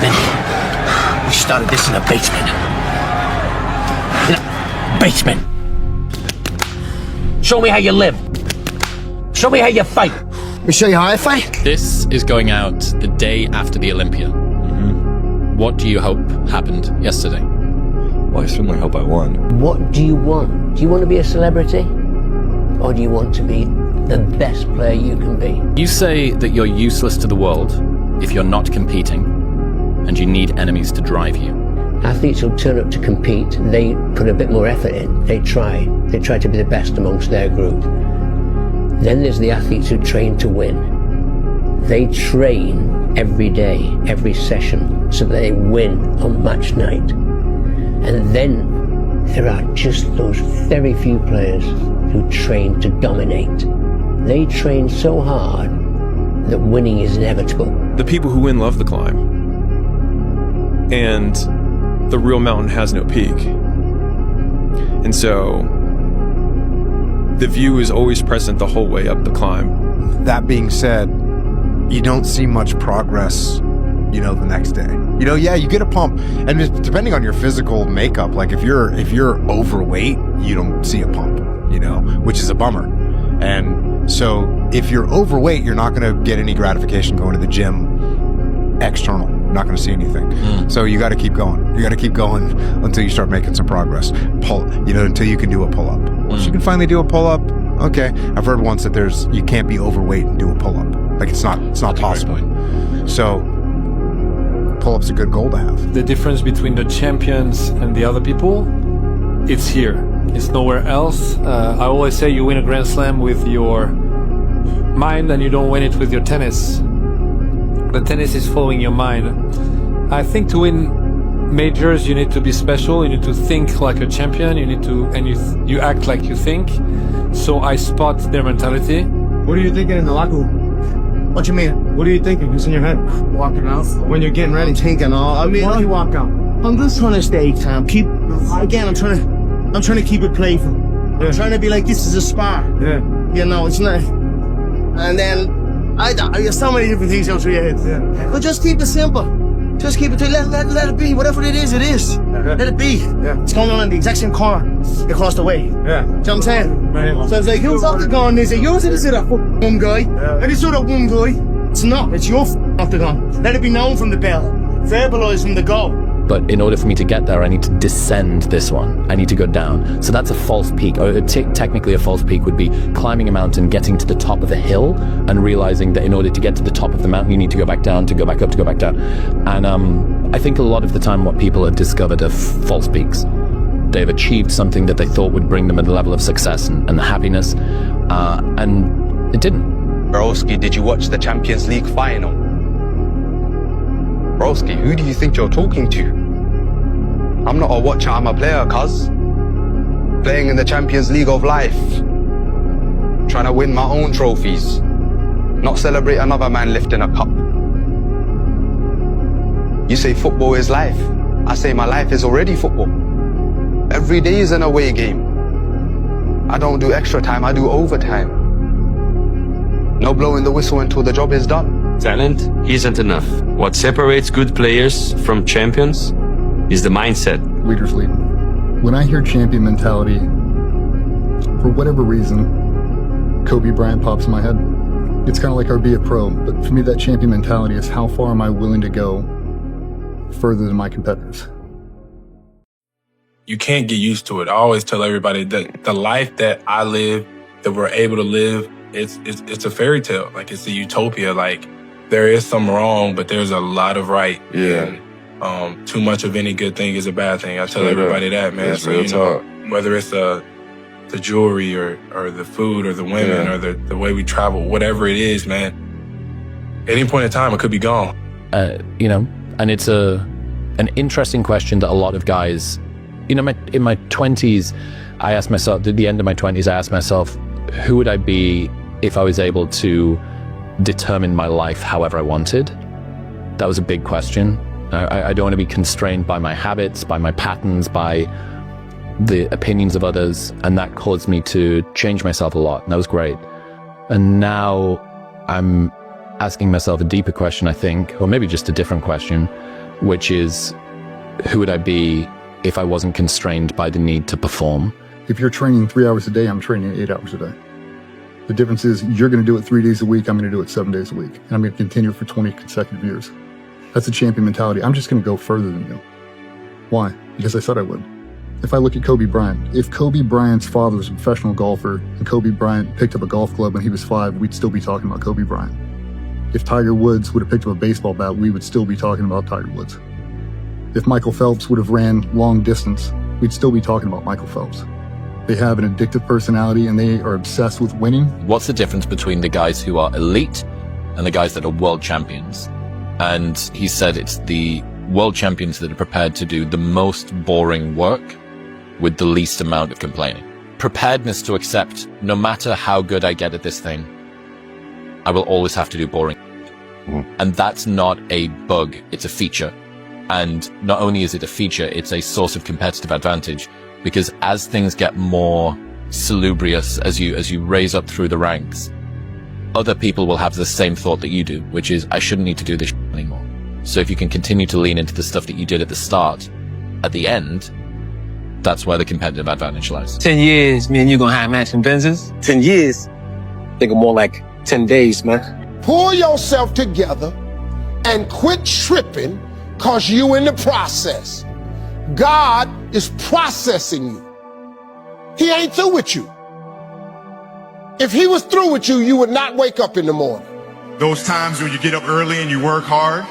Benny, we started this in a basement. In a basement. Show me how you live. Show me how you fight. Let me show you how I fight. This is going out the day after the Olympia. What do you hope happened yesterday? Well, I certainly hope I won. What do you want? Do you want to be a celebrity? Or do you want to be the best player you can be? You say that you're useless to the world if you're not competing, and you need enemies to drive you. Athletes who turn up to compete, they put a bit more effort in. They try to be the best amongst their group. Then there's the athletes who train to win. They train every day, every session, so that they win on match night. And then there are just those very few players who train to dominate. They train so hard that winning is inevitable. The people who win love the climb. And the real mountain has no peak. And so the view is always present the whole way up the climb. That being said, you don't see much progress, the next day. Yeah, you get a pump, and depending on your physical makeup, like if you're overweight, you don't see a pump, which is a bummer. And so if you're overweight, you're not going to get any gratification going to the gym external. You're not going to see anything. So you got to keep going. You got to keep going until you start making some progress. Until you can do a pull-up. Once you can finally do a pull-up, okay. I've heard once that you can't be overweight and do a pull-up. Like it's not possible. So pull-up's a good goal to have. The difference between the champions and the other people, it's here. It's nowhere else. I always say you win a Grand Slam with your mind and you don't win it with your tennis. The tennis is following your mind. I think to win majors, you need to be special. You need to think like a champion. You need to, and you act like you think. So I spot their mentality. What are you thinking in the locker room? What you mean? What are you thinking? What's in your head? Walking out. When you're getting ready. I'm thinking, why do you walk out? I'm just trying to stay calm. I'm trying to keep it playful. I'm trying to be like, this is a spar. Yeah. It's not. And then, there's so many different things out through your head. Yeah. But just keep it simple. Just keep it, let it be. Whatever it is, it is. Let it be. Yeah. It's going on in the exact same corner across the way. Yeah. Do you know what I'm saying? Right. So it's like, who's octagon? They say, yours is that one guy. Yeah. And it's that one guy. It's not. It's your octagon. Let it be known from the bell. Verbalize from the go. But in order for me to get there, I need to descend this one. I need to go down. So that's a false peak. Or technically a false peak would be climbing a mountain, getting to the top of a hill, and realizing that in order to get to the top of the mountain, you need to go back down, to go back up, to go back down. And I think a lot of the time what people have discovered are false peaks. They've achieved something that they thought would bring them a level of success and happiness, and it didn't. Broski, did you watch the Champions League final? Broski, who do you think you're talking to? I'm not a watcher, I'm a player, cuz. Playing in the Champions League of life. Trying to win my own trophies. Not celebrate another man lifting a cup. You say football is life. I say my life is already football. Every day is an away game. I don't do extra time, I do overtime. No blowing the whistle until the job is done. Talent isn't enough. What separates good players from champions is the mindset. Leaders lead. When I hear champion mentality, for whatever reason, Kobe Bryant pops in my head. It's kind of like our be a pro, but for me that champion mentality is how far am I willing to go further than my competitors. You can't get used to it. I always tell everybody that the life that I live, that we're able to live, it's a fairy tale. Like it's a utopia. Like there is some wrong, but there's a lot of right. Yeah. And, too much of any good thing is a bad thing. I tell everybody that, man. That's so real talk. Whether it's the jewelry or the food or the women or the way we travel, whatever it is, man. At any point in time, it could be gone. And it's an interesting question that a lot of guys, in my 20s, I asked myself, at the end of my 20s, I asked myself, who would I be if I was able to determine my life however I wanted? That was a big question. I don't want to be constrained by my habits, by my patterns, by the opinions of others, and that caused me to change myself a lot, and that was great. And now I'm asking myself a deeper question, I think, or maybe just a different question. which is, who would I be if I wasn't constrained by the need to perform? If you're training 3 hours a day, I'm training 8 hours a day. The difference is you're going to do it 3 days a week. I'm going to do it 7 days a week. And I'm going to continue for 20 consecutive years. That's the champion mentality. I'm just going to go further than you. Why? Because I said I would. If I look at Kobe Bryant, if Kobe Bryant's father was a professional golfer and Kobe Bryant picked up a golf club when he was 5, we'd still be talking about Kobe Bryant. If Tiger Woods would have picked up a baseball bat, we would still be talking about Tiger Woods. If Michael Phelps would have ran long distance, we'd still be talking about Michael Phelps. They have an addictive personality and they are obsessed with winning. What's the difference between the guys who are elite and the guys that are world champions? And he said it's the world champions that are prepared to do the most boring work with the least amount of complaining. Preparedness to accept, no matter how good I get at this thing, I will always have to do boring. And that's not a bug, it's a feature. And not only is it a feature, it's a source of competitive advantage, because as things get more salubrious, as you raise up through the ranks, other people will have the same thought that you do, which is, I shouldn't need to do this anymore. So if you can continue to lean into the stuff that you did at the start, at the end, that's where the competitive advantage lies. 10 years, me and you gonna have matching Benzes? 10 years? Think of more like 10 days, man. Pull yourself together and quit tripping cause you in the process. God is processing you. He ain't through with you. If he was through with you, you would not wake up in the morning. Those times when you get up early and you work hard,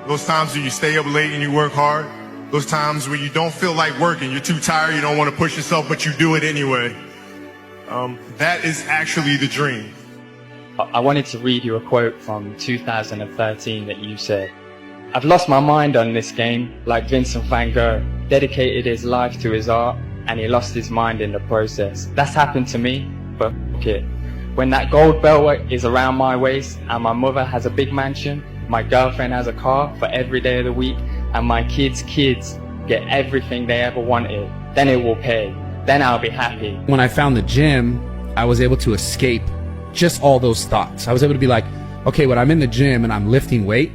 those times when you stay up late and you work hard, those times when you don't feel like working, you're too tired, you don't want to push yourself, but you do it anyway. That is actually the dream. I wanted to read you a quote from 2013 that you said, "I've lost my mind on this game, like Vincent van Gogh, dedicated his life to his art, and he lost his mind in the process. That's happened to me, but f*** it. When that gold belt is around my waist, and my mother has a big mansion, my girlfriend has a car for every day of the week, and my kids' kids get everything they ever wanted, then it will pay. Then I'll be happy." When I found the gym, I was able to escape just all those thoughts. I was able to be like, okay, when I'm in the gym and I'm lifting weight,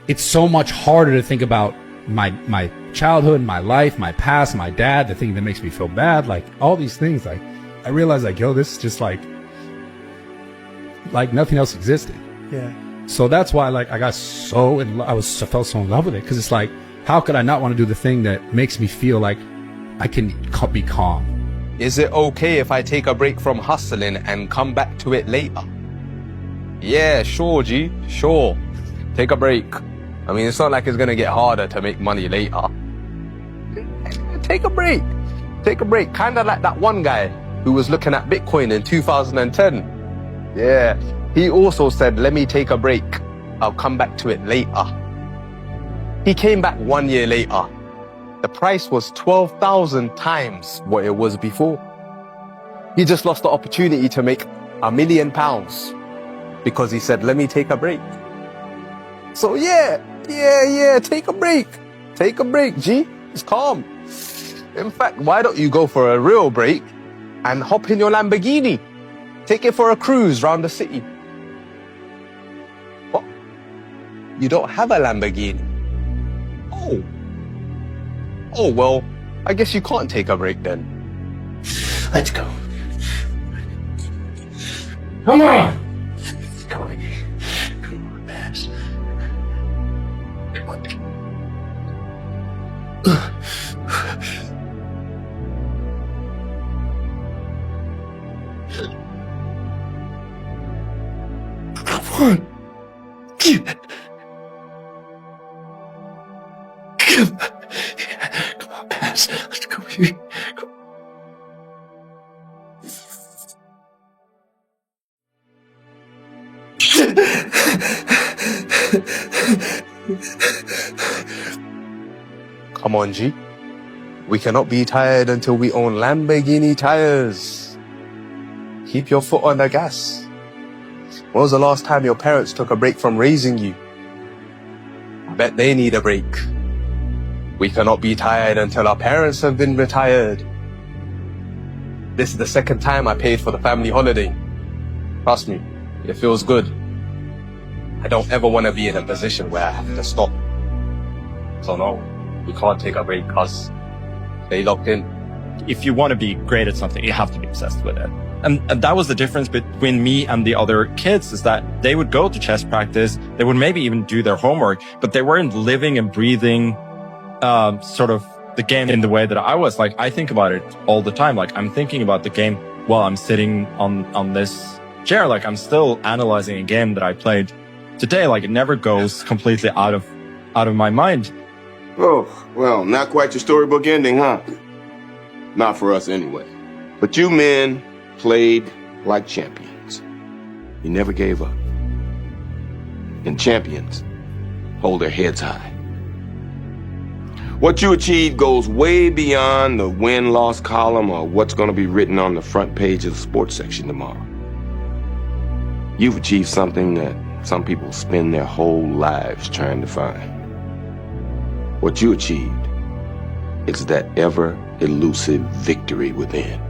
it's so much harder to think about my childhood, my life, my past, my dad, the thing that makes me feel bad, like all these things. Like I realized, like, yo, this is just like nothing else existed. Yeah. So that's why, like, I got so I felt so in love with it, because it's like, how could I not want to do the thing that makes me feel like I can be calm? Is it okay if I take a break from hustling and come back to it later? Yeah, sure, G, sure. Take a break. I mean, it's not like it's gonna get harder to make money later. Take a break. Take a break. Kinda like that one guy who was looking at Bitcoin in 2010. Yeah, he also said, let me take a break. I'll come back to it later. He came back 1 year later. The price was 12,000 times what it was before. He just lost the opportunity to make £1 million because he said, let me take a break. So yeah, take a break. Take a break, G. It's calm. In fact, why don't you go for a real break and hop in your Lamborghini? Take it for a cruise round the city. What? You don't have a Lamborghini? Oh, well, I guess you can't take a break then. Let's go. Come on. Let's go. Come on, Bass. Come on. Come on. Come on, Bass. Let's go, baby. Come on. Come on, G. We cannot be tired until we own Lamborghini tires. Keep your foot on the gas. When was the last time your parents took a break from raising you? I bet they need a break. We cannot be tired until our parents have been retired. This is the second time I paid for the family holiday. Trust me, it feels good. I don't ever want to be in a position where I have to stop. So no, we can't take a break because they locked in. If you want to be great at something, you have to be obsessed with it. And that was the difference between me and the other kids, is that they would go to chess practice, they would maybe even do their homework, but they weren't living and breathing sort of the game in the way that I was. Like, I think about it all the time. Like, I'm thinking about the game while I'm sitting on this chair. Like, I'm still analyzing a game that I played today. Like, it never goes completely out of my mind. Oh, well, not quite your storybook ending, huh? Not for us anyway. But you men played like champions. You never gave up. And champions hold their heads high. What you achieved goes way beyond the win-loss column or what's going to be written on the front page of the sports section tomorrow. You've achieved something that some people spend their whole lives trying to find. What you achieved is that ever-elusive victory within.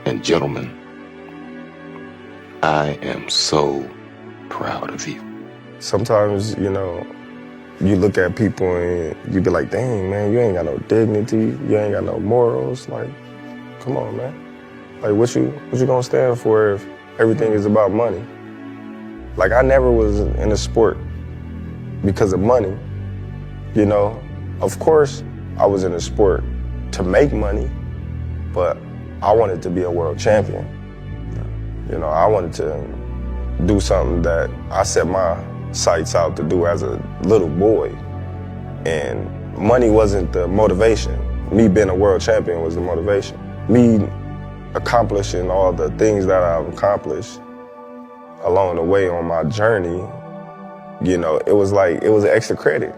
And gentlemen, I am so proud of you. Sometimes, you know, you look at people and you be like, dang, man, you ain't got no dignity, you ain't got no morals. Like, come on, man. Like, what you gonna stand for if everything is about money? Like, I never was in a sport because of money, you know. Of course, I was in a sport to make money, but I wanted to be a world champion. You know, I wanted to do something that I set my sights out to do as a little boy. And money wasn't the motivation. Me being a world champion was the motivation. Me accomplishing all the things that I've accomplished along the way on my journey, you know, it was extra credit.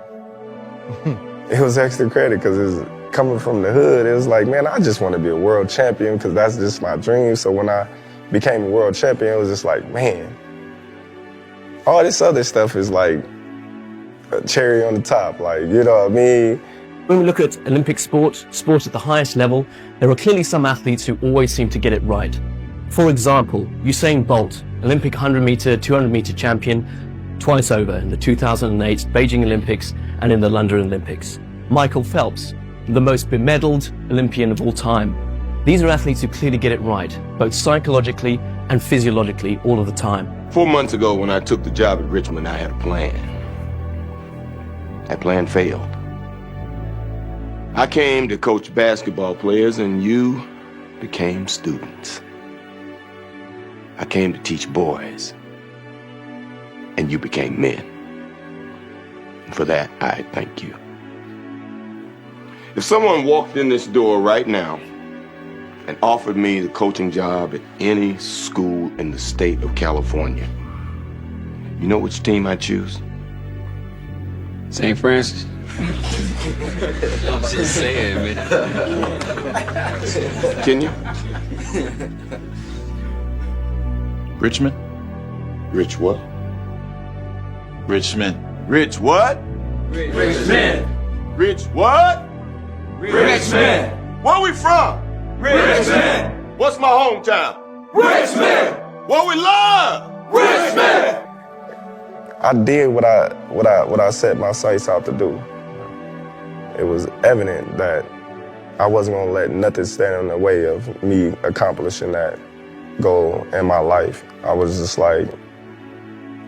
It was extra credit because it's coming from the hood. It was like, man, I just want to be a world champion because that's just my dream. So when I became a world champion, it was just like, man, all this other stuff is like a cherry on the top. Like, you know what I mean? When we look at Olympic sport at the highest level, there are clearly some athletes who always seem to get it right. For example, Usain Bolt, Olympic 100 meter, 200 meter champion, twice over in the 2008 Beijing Olympics and in the London Olympics. Michael Phelps, the most bemedaled Olympian of all time. These are athletes who clearly get it right, both psychologically and physiologically all of the time. 4 months ago when I took the job at Richmond, I had a plan. That plan failed. I came to coach basketball players and you became students. I came to teach boys and you became men. And for that, I thank you. If someone walked in this door right now and offered me the coaching job at any school in the state of California, you know which team I'd choose? St. Francis. I'm just saying, man. Can you? Richmond. Rich what? Richmond. Rich what? Richmond. Rich what? Richmond. Where we from? Richmond. What's my hometown? Richmond. What we love? Richmond. I did what I set my sights out to do. It was evident that I wasn't gonna let nothing stand in the way of me accomplishing that goal in my life. I was just like,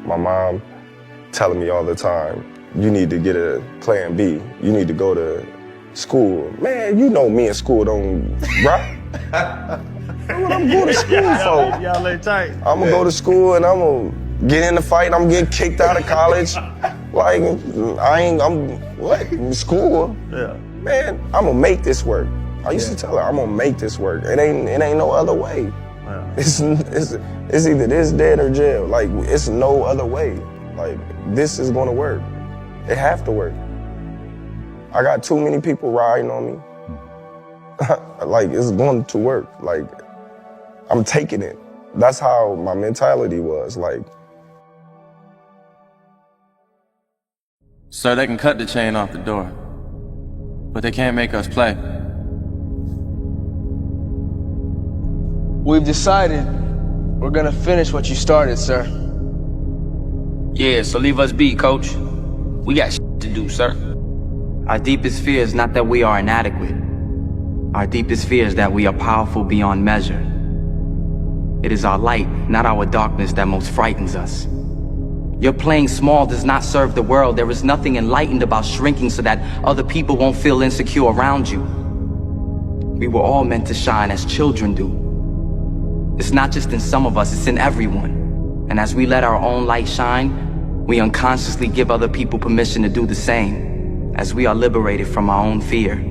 my mom telling me all the time, you need to get a plan B. You need to go to school. Man, you know me in school don't rock. What I'm going to school for? Y'all lay tight. I'm gonna go to school and I'm gonna get in the fight. I'm getting kicked out of college. Like, what? In school? Yeah. Man, I'm gonna make this work. I used to tell her, I'm gonna make this work. It ain't no other way. Wow. It's either this, dead, or jail. Like, it's no other way. Like, this is gonna work. It have to work. I got too many people riding on me. Like, it's going to work. Like, I'm taking it. That's how my mentality was. Like, So they can cut the chain off the door, but they can't make us play. We've decided we're gonna finish what you started, sir. Yeah, so leave us be, coach. We got do, sir? Our deepest fear is not that we are inadequate. Our deepest fear is that we are powerful beyond measure. It is our light, not our darkness, that most frightens us. Your playing small does not serve the world. There is nothing enlightened about shrinking so that other people won't feel insecure around you. We were all meant to shine as children do. It's not just in some of us, it's in everyone. And as we let our own light shine, we unconsciously give other people permission to do the same, as we are liberated from our own fear.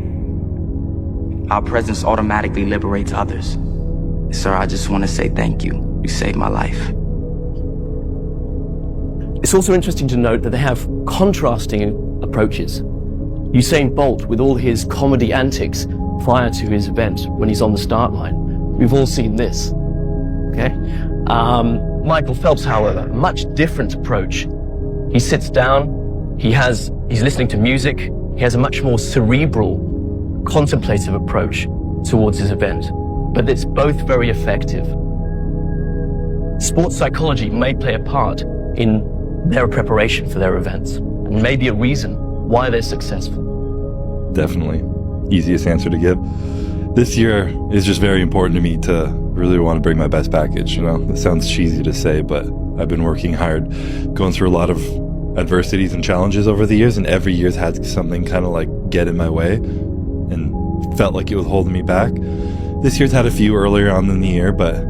Our presence automatically liberates others. Sir, I just want to say thank you. You saved my life. It's also interesting to note that they have contrasting approaches. Usain Bolt, with all his comedy antics prior to his event when he's on the start line. We've all seen this, okay? Michael Phelps, however, a much different approach. He sits down, he's listening to music, he has a much more cerebral, contemplative approach towards his event, but it's both very effective. Sports psychology may play a part in their preparation for their events, and may be a reason why they're successful. Definitely. Easiest answer to give. This year is just very important to me to really want to bring my best package. You know, it sounds cheesy to say, but I've been working hard, going through a lot of adversities and challenges over the years, and every year's had something kind of like get in my way and felt like it was holding me back. This year's had a few earlier on in the year, but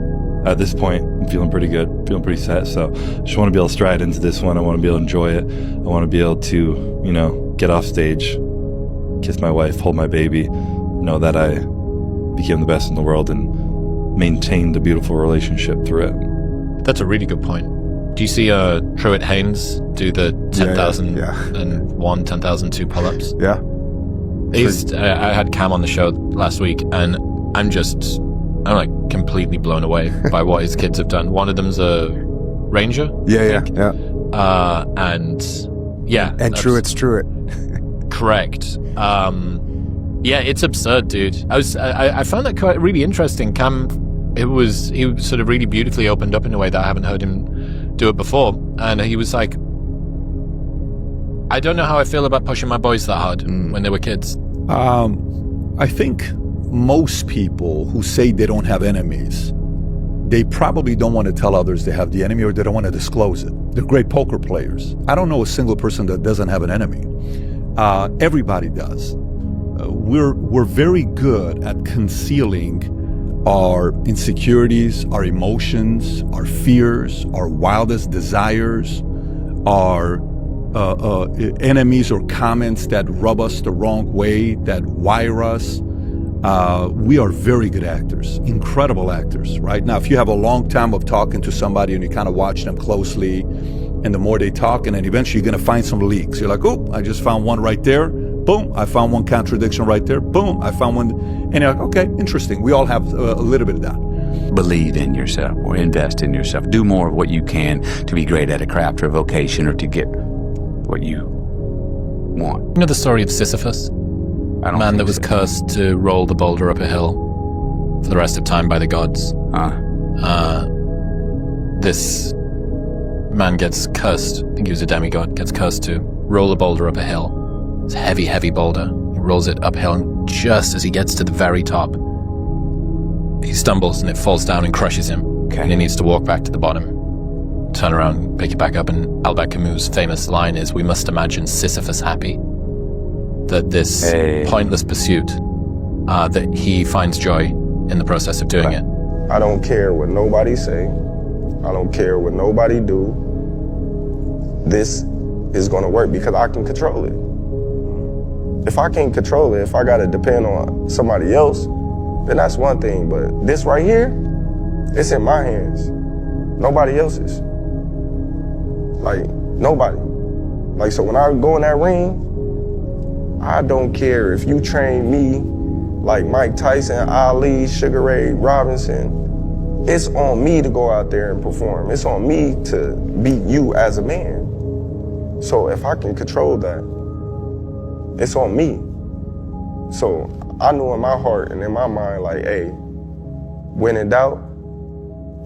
at this point, I'm feeling pretty good, feeling pretty set. So I just want to be able to stride into this one. I want to be able to enjoy it. I want to be able to, you know, get off stage, kiss my wife, hold my baby, know that I became the best in the world and maintained a beautiful relationship through it. That's a really good point. Do you see Truett Haynes do the 10,001, 10,002 pull-ups? Yeah. I had Cam on the show last week, and I'm like completely blown away by what his kids have done. One of them's a ranger. Yeah. And Truett's Truett. Correct. Yeah, it's absurd, dude. I found that quite really interesting. Cam, he sort of really beautifully opened up in a way that I haven't heard him do it before. And he was like, I don't know how I feel about pushing my boys that hard when they were kids. I think most people who say they don't have enemies, they probably don't want to tell others they have the enemy, or they don't want to disclose it. They're great poker players. I don't know a single person that doesn't have an enemy. Everybody does. We're very good at concealing our insecurities, our emotions, our fears, our wildest desires, our enemies or comments that rub us the wrong way, that wire us. We are very good actors, incredible actors, right? Now, if you have a long time of talking to somebody and you kind of watch them closely, and the more they talk, and then eventually you're going to find some leaks. You're like, oh, I just found one right there. Boom, I found one contradiction right there. Boom, I found one. And you're like, okay, interesting. We all have a little bit of that. Believe in yourself or invest in yourself. Do more of what you can to be great at a craft or a vocation, or to get what you want. You know the story of Sisyphus? A man that was cursed to roll the boulder up a hill for the rest of time by the gods. This man gets cursed, I think he was a demigod, gets cursed to roll a boulder up a hill. It's a heavy, heavy boulder. He rolls it uphill, and just as he gets to the very top, he stumbles and it falls down and crushes him. And he needs to walk back to the bottom, turn around, pick it back up, and Albert Camus' famous line is, we must imagine Sisyphus happy. That this pointless pursuit, that he finds joy in the process of doing it. I don't care what nobody say. I don't care what nobody do. This is gonna work because I can control it. If I can't control it, if I gotta depend on somebody else, then that's one thing. But this right here, it's in my hands. Nobody else's. Like, nobody. Like, so when I go in that ring, I don't care if you train me like Mike Tyson, Ali, Sugar Ray Robinson. It's on me to go out there and perform. It's on me to beat you as a man. So if I can control that, it's on me. So I knew in my heart and in my mind, like, hey, when in doubt,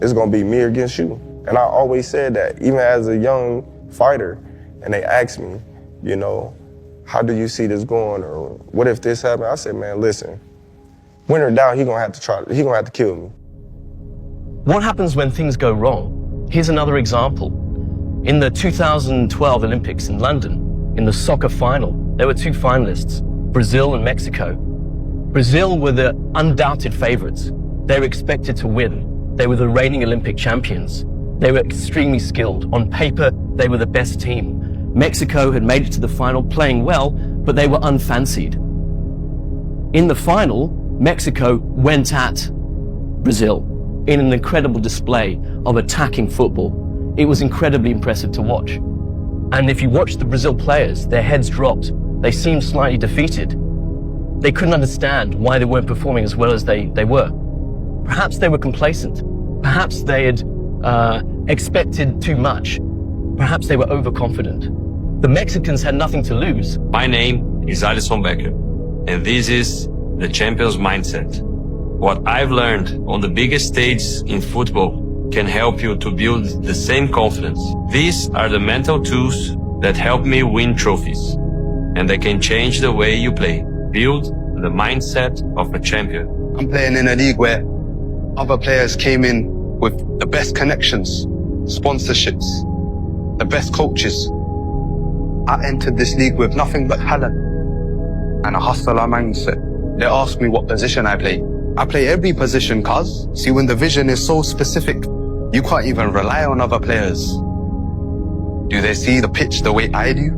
it's gonna be me against you. And I always said that, even as a young fighter, and they asked me, you know, how do you see this going? Or what if this happened? I said, man, listen, when or doubt, he gonna have to kill me. What happens when things go wrong? Here's another example. In the 2012 Olympics in London, in the soccer final, there were two finalists, Brazil and Mexico. Brazil were the undoubted favorites. They were expected to win. They were the reigning Olympic champions. They were extremely skilled. On paper, they were the best team. Mexico had made it to the final playing well, but they were unfancied. In the final, Mexico went at Brazil in an incredible display of attacking football. It was incredibly impressive to watch. And if you watch the Brazil players, their heads dropped. They seemed slightly defeated. They couldn't understand why they weren't performing as well as they were. Perhaps they were complacent. Perhaps they had expected too much. Perhaps they were overconfident. The Mexicans had nothing to lose. My name is Alisson Becker, and this is the Champions Mindset. What I've learned on the biggest stage in football can help you to build the same confidence. These are the mental tools that help me win trophies, and they can change the way you play. Build the mindset of a champion. I'm playing in a league where other players came in with the best connections, sponsorships, the best coaches. I entered this league with nothing but talent and a hustler mindset. They asked me what position I play. I play every position, cuz. See, when the vision is so specific, you can't even rely on other players. Do they see the pitch the way I do?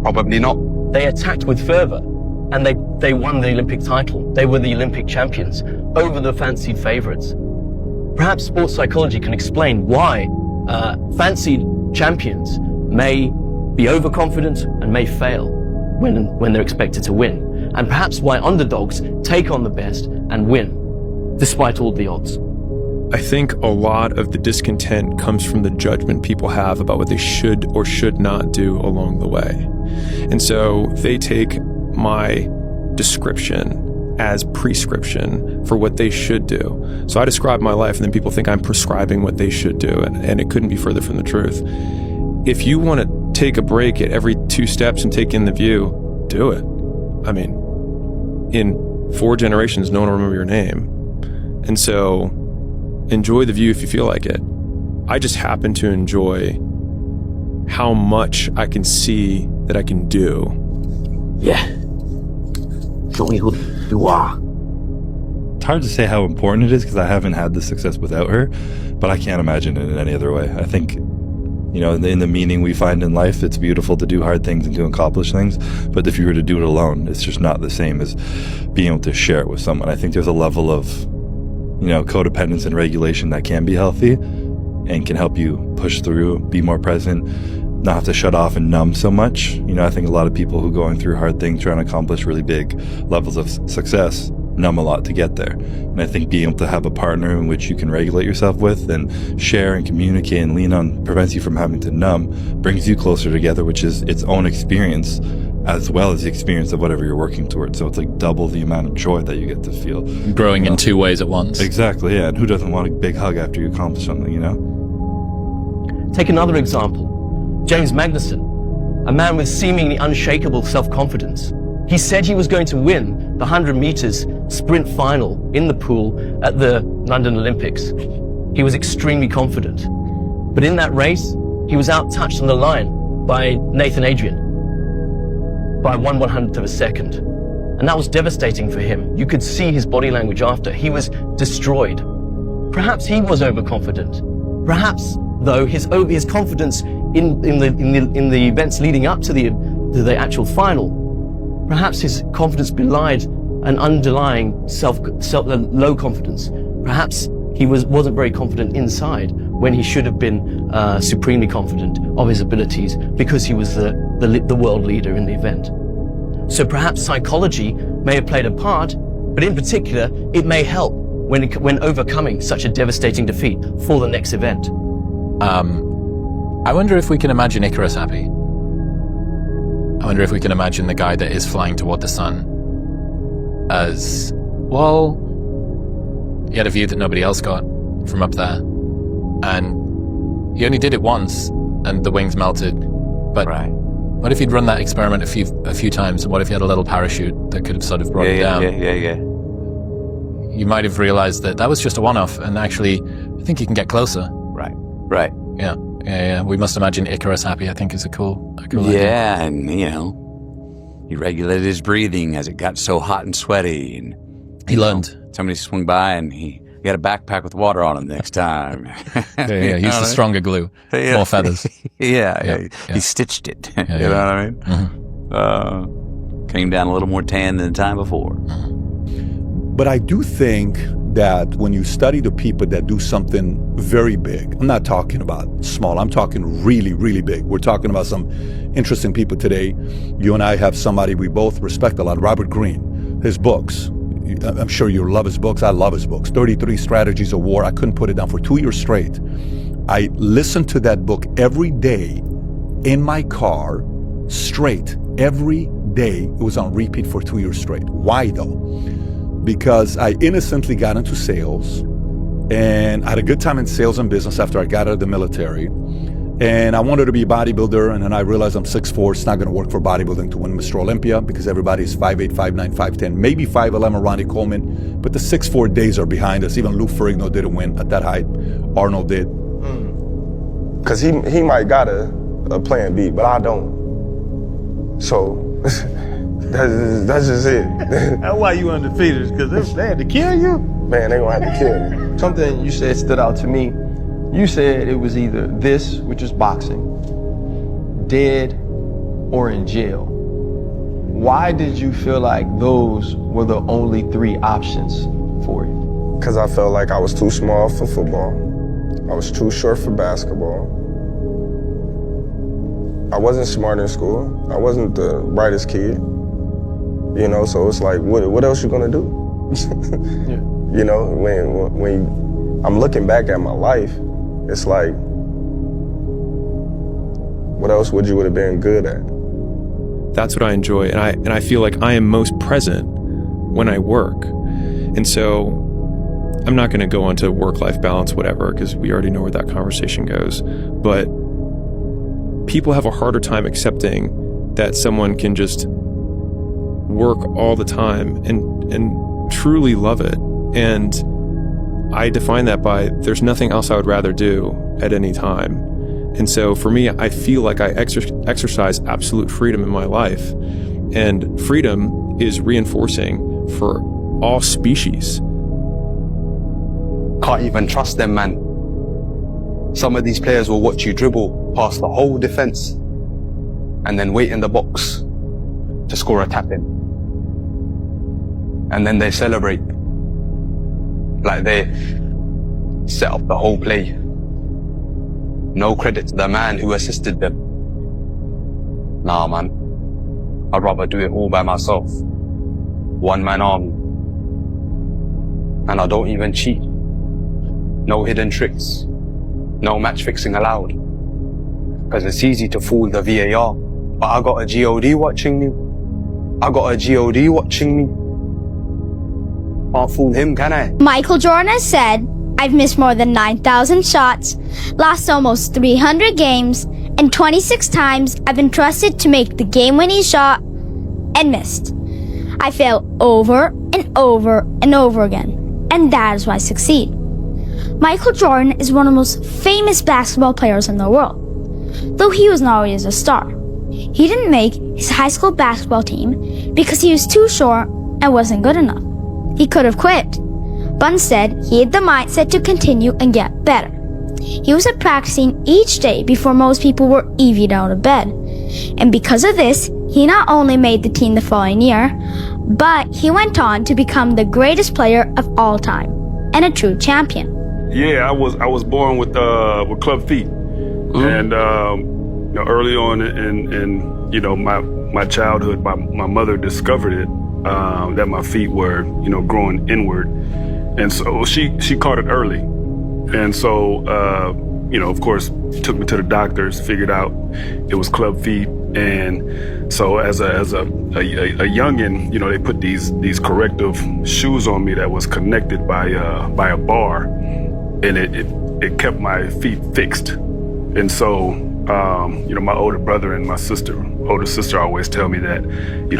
Probably not. They attacked with fervor, and they won the Olympic title. They were the Olympic champions over the fancied favorites. Perhaps sports psychology can explain why fancied champions may be overconfident and may fail when they're expected to win. And perhaps why underdogs take on the best and win, despite all the odds. I think a lot of the discontent comes from the judgment people have about what they should or should not do along the way. And so they take my description as prescription for what they should do. So I describe my life and then people think I'm prescribing what they should do, and it couldn't be further from the truth. If you want to take a break at every 2 steps and take in the view, do it. I mean, in 4 generations, no one will remember your name. And so enjoy the view if you feel like it. I just happen to enjoy how much I can see that I can do. Yeah. Show me who you are. It's hard to say how important it is because I haven't had this success without her, but I can't imagine it in any other way. I think, you know, in the meaning we find in life, it's beautiful to do hard things and to accomplish things. But if you were to do it alone, it's just not the same as being able to share it with someone. I think there's a level of, you know, codependence and regulation that can be healthy and can help you push through, be more present, not have to shut off and numb so much. You know, I think a lot of people who are going through hard things, trying to accomplish really big levels of success, numb a lot to get there. And I think being able to have a partner in which you can regulate yourself with and share and communicate and lean on prevents you from having to numb, brings you closer together, which is its own experience as well as the experience of whatever you're working towards. So it's like double the amount of joy that you get to feel. Growing in 2 ways at once. Exactly, yeah. And who doesn't want a big hug after you accomplish something, you know? Take another example. James Magnussen, a man with seemingly unshakable self-confidence. He said he was going to win the 100 meters sprint final in the pool at the London Olympics. He was extremely confident. But in that race, he was out-touched on the line by Nathan Adrian by 1/100th of a second. And that was devastating for him. You could see his body language after. He was destroyed. Perhaps he was overconfident. Perhaps, though, his confidence in the events leading up to the actual final, perhaps his confidence belied an underlying low confidence. Perhaps he wasn't very confident inside when he should have been supremely confident of his abilities because he was the world leader in the event. So perhaps psychology may have played a part, but in particular, it may help when overcoming such a devastating defeat for the next event. I wonder if we can imagine Icarus happy. I wonder if we can imagine the guy that is flying toward the sun as, well, he had a view that nobody else got from up there. And he only did it once, and the wings melted. But What if he'd run that experiment a few times, and what if he had a little parachute that could have sort of brought him down? Yeah. You might have realized that was just a one-off, and actually, I think you can get closer. Right. Yeah. We must imagine Icarus happy, I think, is a cool idea. Yeah, and, you know, he regulated his breathing as it got so hot and sweaty. And he learned. Somebody swung by, and he got a backpack with water on him next time. Yeah, he used the stronger glue. More feathers. Yeah. He stitched it. You know what I mean? Mm-hmm. Came down a little more tan than the time before. But I do think that when you study the people that do something very big, I'm not talking about small, I'm talking really, really big. We're talking about some interesting people today. You and I have somebody we both respect a lot, Robert Greene. His books, I'm sure you love his books. I love his books. 33 Strategies of War. I couldn't put it down for 2 years straight. I listened to that book every day in my car, straight, every day. It was on repeat for 2 years straight. Why though? Because I innocently got into sales, and I had a good time in sales and business after I got out of the military. And I wanted to be a bodybuilder, and then I realized I'm 6'4". It's not going to work for bodybuilding to win Mr. Olympia because everybody's 5'8", 5'9", 5'10", maybe 5'11", Ronnie Coleman. But the 6'4" days are behind us. Even Lou Ferrigno didn't win at that height. Arnold did. Because he might got a plan B, but I don't. So that's just it. That's why you undefeated, because if they had to kill you, man, they gonna have to kill me. Something you said stood out to me. You said it was either this, which is boxing, dead, or in jail. Why did you feel like those were the only 3 options for you? Because I felt like I was too small for football. I was too short for basketball. I wasn't smart in school. I wasn't the brightest kid. You know, so it's like, what else you gonna do? Yeah. You know, when I'm looking back at my life, it's like, what else would you have been good at? That's what I enjoy, and I feel like I am most present when I work. And so I'm not going to go into work-life balance, whatever, because we already know where that conversation goes. But people have a harder time accepting that someone can just work all the time and truly love it. And I define that by there's nothing else I would rather do at any time. And so for me, I feel like I exercise absolute freedom in my life. And freedom is reinforcing for all species. Can't even trust them, man. Some of these players will watch you dribble past the whole defense and then wait in the box to score a tap-in. And then they celebrate like they set up the whole play. No credit to the man who assisted them. Nah, man. I'd rather do it all by myself. One-man army. And I don't even cheat. No hidden tricks. No match fixing allowed. Because it's easy to fool the VAR. But I got a GOD watching me. Can't fool him, can I? Michael Jordan has said, I've missed more than 9,000 shots, lost almost 300 games, and 26 times I've been trusted to make the game-winning shot and missed. I fail over and over and over again, and that is why I succeed. Michael Jordan is one of the most famous basketball players in the world, though he was not always a star. He didn't make his high school basketball team because he was too short and wasn't good enough. He could have quit, but instead he had the mindset to continue and get better. He was practicing each day before most people were even out of bed. And because of this, he not only made the team the following year, but he went on to become the greatest player of all time and a true champion. Yeah, I was born with club feet, and you know, early on in you know my childhood, my mother discovered it that my feet were growing inward, and so she caught it early, and so of course took me to the doctors, figured out it was club feet, and so as a youngin, they put these corrective shoes on me that was connected by a bar. And it kept my feet fixed. And so My older brother and my older sister always tell me that,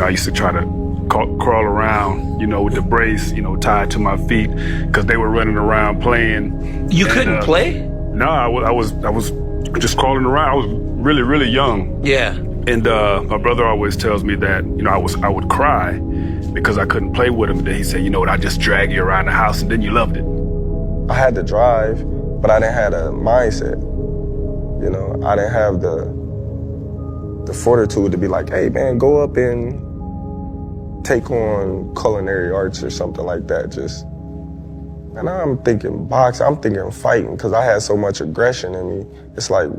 I used to try to crawl around, with the brace, tied to my feet, because they were running around playing. You couldn't play? No, I was just crawling around. I was really, really young. Yeah. And my brother always tells me that, I would cry because I couldn't play with him. And then he said, I just drag you around the house and then you loved it. I had the drive, but I didn't have a mindset. I didn't have the fortitude to be like, hey man, go up and take on culinary arts or something like that. And I'm thinking boxing, I'm thinking fighting, because I had so much aggression in me. It's like,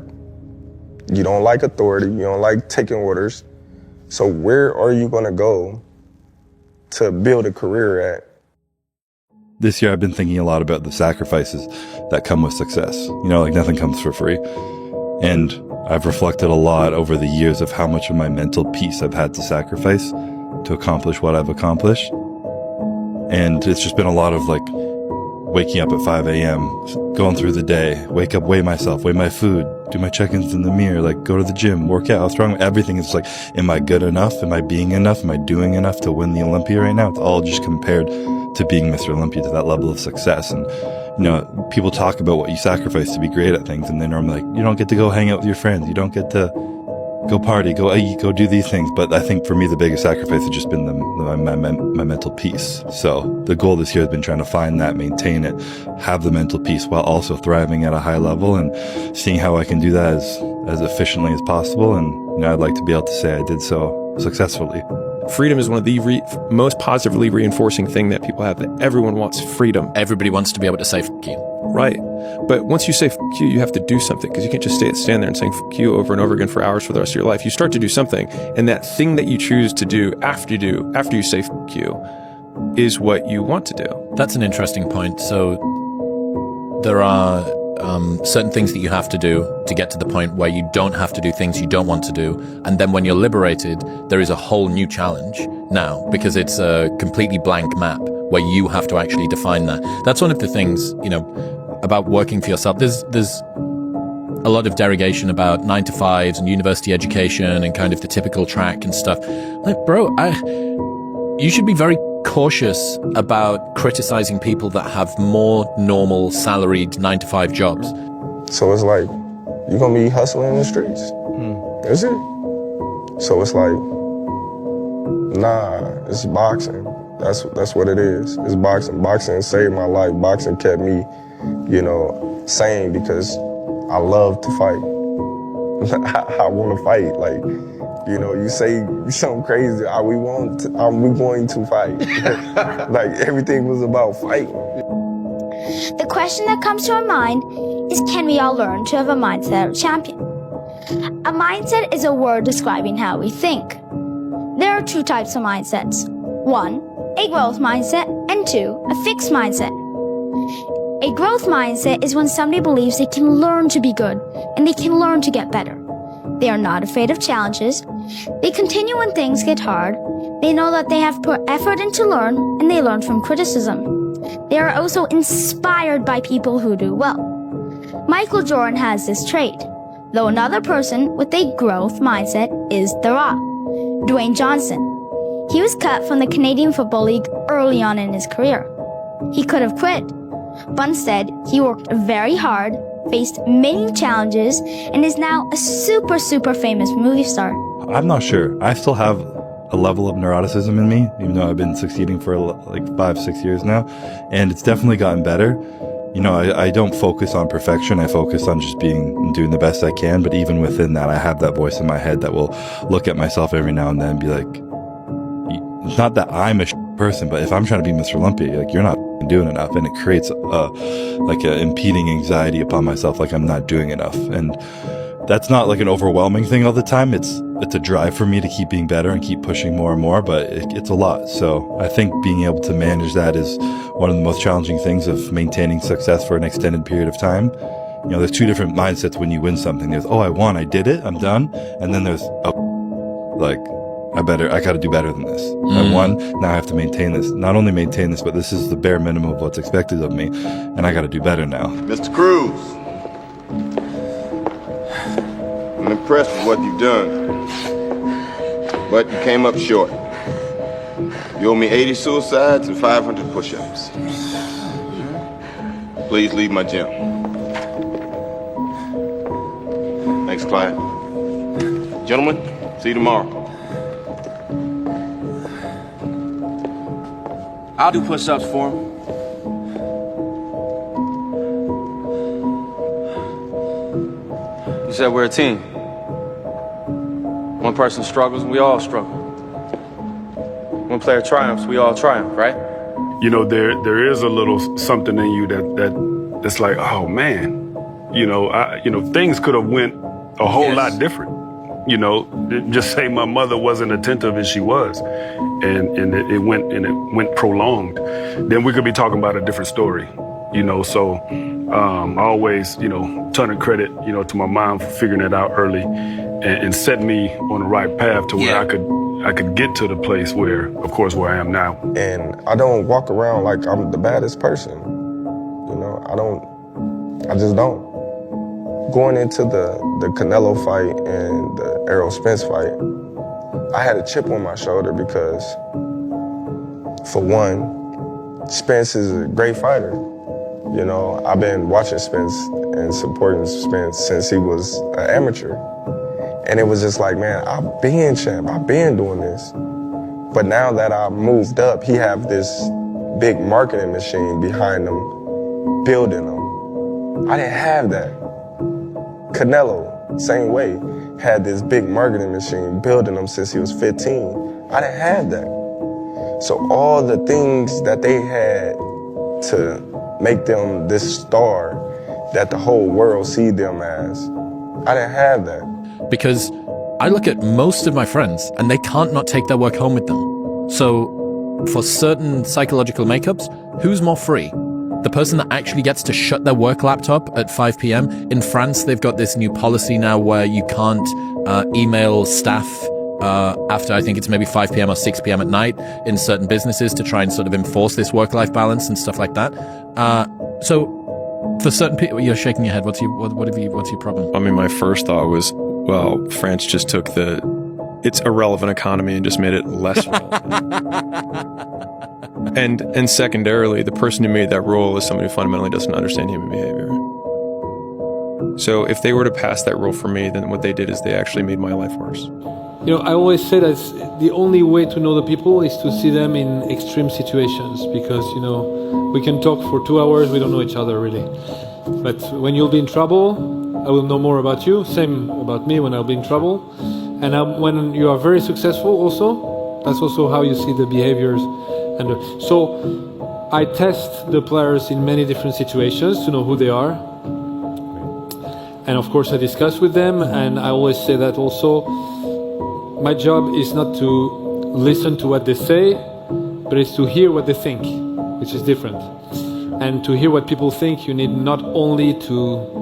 you don't like authority, you don't like taking orders. So where are you gonna go to build a career at? This year I've been thinking a lot about the sacrifices that come with success. Nothing comes for free. And I've reflected a lot over the years of how much of my mental peace I've had to sacrifice to accomplish what I've accomplished. And it's just been a lot of waking up at 5 a.m., going through the day, wake up, weigh myself, weigh my food, do my check-ins in the mirror, go to the gym, work out, how strong, everything is am I good enough? Am I being enough? Am I doing enough to win the Olympia right now? It's all just compared to being Mr. Olympia, to that level of success. And, people talk about what you sacrifice to be great at things, and then I'm you don't get to go hang out with your friends. You don't get to go party, go eat, go do these things. But I think for me, the biggest sacrifice has just been my mental peace. So the goal this year has been trying to find that, maintain it, have the mental peace while also thriving at a high level, and seeing how I can do that as efficiently as possible. And I'd like to be able to say I did so successfully. Freedom is one of the most positively reinforcing thing that people have, that everyone wants freedom. Everybody wants to be able to say "f you." Right. But once you say "f you," you have to do something, because you can't just stand there and saying "f you" over and over again for hours for the rest of your life. You start to do something, and that thing that you choose to do after you say "f you" is what you want to do. That's an interesting point. So there are certain things that you have to do to get to the point where you don't have to do things you don't want to do. And then when you're liberated, there is a whole new challenge now, because it's a completely blank map where you have to actually define that. That's one of the things, about working for yourself. There's a lot of derogation about 9-to-5s and university education and kind of the typical track and stuff. You should be very cautious about criticizing people that have more normal salaried 9-to-5 jobs. So it's you're gonna be hustling in the streets. Is it? So it's nah, it's boxing. That's what it is. It's boxing. Boxing saved my life. Boxing kept me, sane, because I love to fight. I want to fight. You say something crazy, are we going to fight? Everything was about fighting. The question that comes to our mind is, can we all learn to have a mindset of a champion? A mindset is a word describing how we think. There are two types of mindsets. 1, a growth mindset, and 2, a fixed mindset. A growth mindset is when somebody believes they can learn to be good and they can learn to get better. They are not afraid of challenges. They continue when things get hard. They know that they have put effort in to learn, and they learn from criticism. They are also inspired by people who do well. Michael Jordan has this trait, though another person with a growth mindset is The Rock, Dwayne Johnson. He was cut from the Canadian Football League early on in his career. He could have quit, but instead he worked very hard, faced many challenges, and is now a super famous movie star. I'm not sure. I still have a level of neuroticism in me, even though I've been succeeding for 5-6 years now, and it's definitely gotten better. I don't focus on perfection. I focus on just doing the best I can. But even within that, I have that voice in my head that will look at myself every now and then and be like, it's not that I'm a person, but if I'm trying to be Mr. Olympia, you're not doing enough. And it creates an impeding anxiety upon myself, I'm not doing enough. And that's not an overwhelming thing all the time. It's a drive for me to keep being better and keep pushing more and more, but it's a lot. So I think being able to manage that is one of the most challenging things of maintaining success for an extended period of time. There's two different mindsets when you win something. There's, I won, I did it, I'm done. And then there's, I gotta do better than this. I won, now I have to maintain this. Not only maintain this, but this is the bare minimum of what's expected of me, and I gotta do better now. Mr. Cruz. I'm impressed with what you've done, but you came up short. You owe me 80 suicides and 500 push-ups. Please leave my gym. Thanks, Clyde. Gentlemen, see you tomorrow. I'll do push-ups for him. You said we're a team. One person struggles, we all struggle. One player triumphs, we all triumph, right? You know, there is a little something in you that's like, oh man, things could have went a whole lot different. Just say my mother wasn't attentive as she was, and it went prolonged. Then we could be talking about a different story. So I always, ton of credit, to my mom for figuring it out early and set me on the right path to where I could get to the place where I am now. And I don't walk around like I'm the baddest person. I just don't. Going into the Canelo fight and the Errol Spence fight, I had a chip on my shoulder because, for one, Spence is a great fighter. I've been watching Spence and supporting Spence since he was an amateur. And it was just like, man, I've been champ, I've been doing this. But now that I moved up, he have this big marketing machine behind him, building him. I didn't have that. Canelo, same way, had this big marketing machine building him since he was 15. I didn't have that. So all the things that they had to make them this star that the whole world see them as, I didn't have that. Because I look at most of my friends and they can't not take their work home with them. So for certain psychological makeups, who's more free? The person that actually gets to shut their work laptop at 5 p.m. In France, they've got this new policy now where you can't email staff after, I think it's maybe 5 p.m. or 6 p.m. at night in certain businesses to try and sort of enforce this work-life balance and stuff like that. So for certain people, you're shaking your head. What's your problem? I mean, my first thought was, well, France just took its irrelevant economy and just made it less relevant. And secondarily, the person who made that rule is somebody who fundamentally doesn't understand human behavior. So if they were to pass that rule for me, then what they did is they actually made my life worse. I always say that the only way to know the people is to see them in extreme situations, because, we can talk for 2 hours, we don't know each other really. But when you'll be in trouble, I will know more about you, same about me when I'll be in trouble. And when you are very successful also, that's also how you see the behaviors. And so I test the players in many different situations to know who they are. And of course I discuss with them, and I always say that also my job is not to listen to what they say, but it's to hear what they think, which is different. And to hear what people think, you need not only to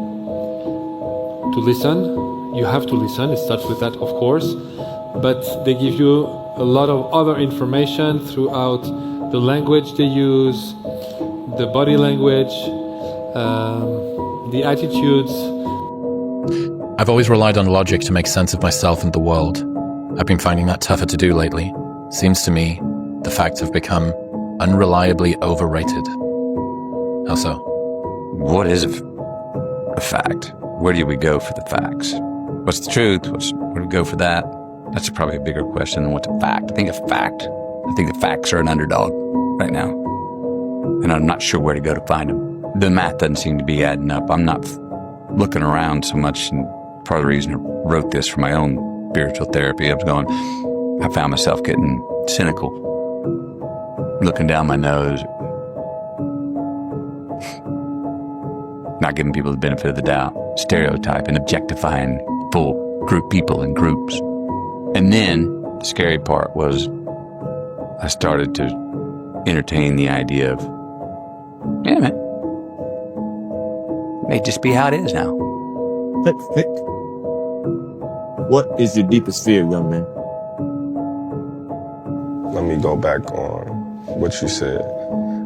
listen, you have to listen, it starts with that of course, but they give you a lot of other information throughout the language they use, the body language, the attitudes. I've always relied on logic to make sense of myself and the world. I've been finding that tougher to do lately. Seems to me the facts have become unreliably overrated. How so? What is a fact? Where do we go for the facts? What's the truth? Where do we go for that? That's probably a bigger question than what's a fact. I think the facts are an underdog right now. And I'm not sure where to go to find them. The math doesn't seem to be adding up. I'm not looking around so much, and part of the reason I wrote this for my own spiritual therapy, I found myself getting cynical, looking down my nose, not giving people the benefit of the doubt, stereotyping, objectifying full group people and groups. And then the scary part was I started to entertain the idea of, yeah, man, it may just be how it is now. What is your deepest fear, young man? Let me go back on what you said.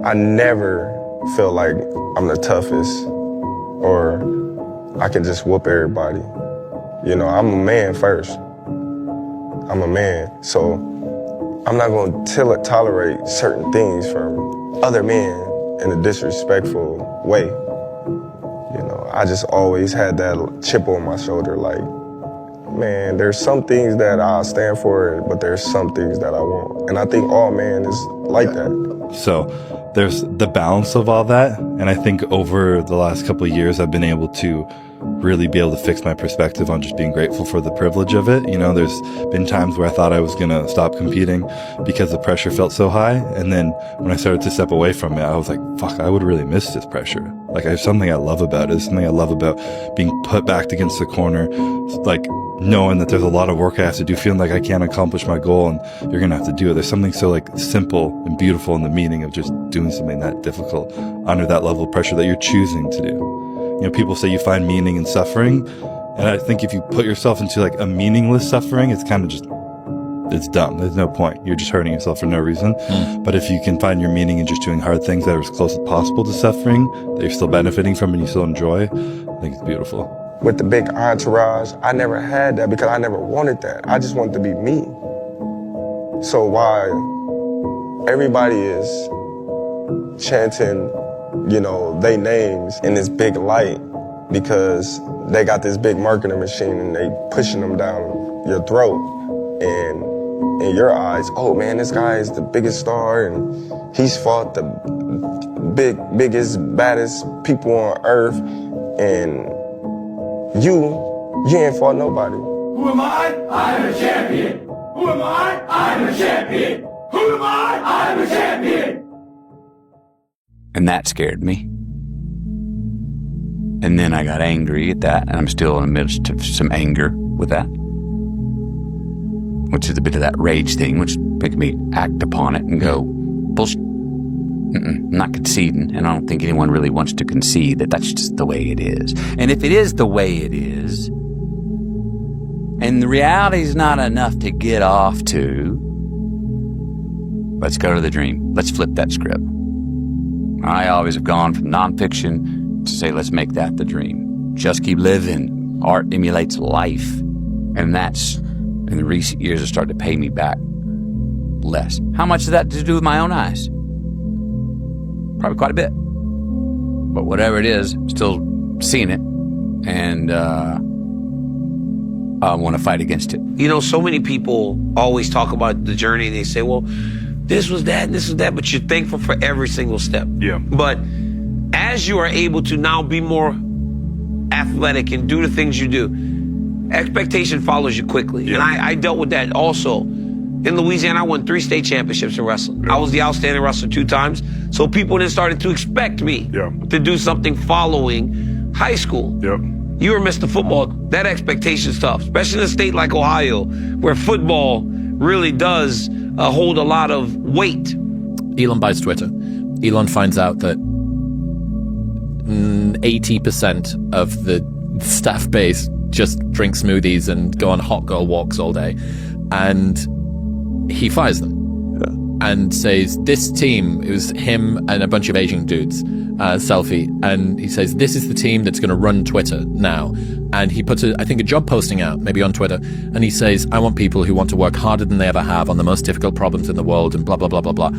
I never feel like I'm the toughest or I can just whoop everybody. You know, I'm a man first. I'm a man, so I'm not going to tolerate certain things from other men in a disrespectful way. You know, I just always had that chip on my shoulder, like, man, there's some things that I'll stand for, but there's some things that I won't. And I think all men is like that. So there's the balance of all that. And I think over the last couple of years, I've been able to really be able to fix my perspective on just being grateful for the privilege of it. You know, there's been times where I thought I was going to stop competing because the pressure felt so high. And then when I started to step away from it, I was like, fuck, I would really miss this pressure. Like, I have something I love about it. There's something I love about being put back against the corner, like knowing that there's a lot of work I have to do, feeling like I can't accomplish my goal and you're going to have to do it. There's something so like simple and beautiful in the meaning of just doing something that difficult under that level of pressure that you're choosing to do. You know, people say you find meaning in suffering. And I think if you put yourself into like a meaningless suffering, it's kind of just, it's dumb. There's no point. You're just hurting yourself for no reason. But if you can find your meaning in just doing hard things that are as close as possible to suffering, that you're still benefiting from and you still enjoy, I think it's beautiful. With the big entourage, I never had that because I never wanted that. I just wanted to be me. So while everybody is chanting, you know, they names in this big light because they got this big marketing machine and they pushing them down your throat, and in your eyes, oh man, this guy is the biggest star and he's fought the biggest, baddest people on earth, and you ain't fought nobody. Who am I? I'm a champion. Who am I? I'm a champion. Who am I? I'm a champion. And that scared me. And then I got angry at that, and I'm still in the midst of some anger with that, which is a bit of that rage thing, which makes me act upon it and go, bullshit. I'm not conceding, and I don't think anyone really wants to concede that that's just the way it is. And if it is the way it is, and the reality is not enough to get off to, let's go to the dream. Let's flip that script. I always have gone from nonfiction to say, let's make that the dream. Just keep living. Art emulates life. And that's, in the recent years, has started to pay me back less. How much does that to do with my own eyes? Probably quite a bit. But whatever it is, I'm still seeing it. And I want to fight against it. You know, so many people always talk about the journey and they say, well, this was that and this was that, but you're thankful for every single step. Yeah. But as you are able to now be more athletic and do the things you do, expectation follows you quickly. Yeah. And I dealt with that also. In Louisiana, I won 3 state championships in wrestling. Yeah. I was the outstanding wrestler 2 times. So people then started to expect me to do something following high school. Yep. You were Mr. Football. That expectation's tough, especially in a state like Ohio, where football really does hold a lot of weight. Elon buys Twitter. Elon finds out that 80% of the staff base just drink smoothies and go on hot girl walks all day. And he fires them. And says, this team, it was him and a bunch of Asian dudes, selfie, and he says, this is the team that's going to run Twitter now. And he puts, I think, a job posting out, maybe on Twitter, and he says, I want people who want to work harder than they ever have on the most difficult problems in the world, and blah, blah, blah, blah, blah.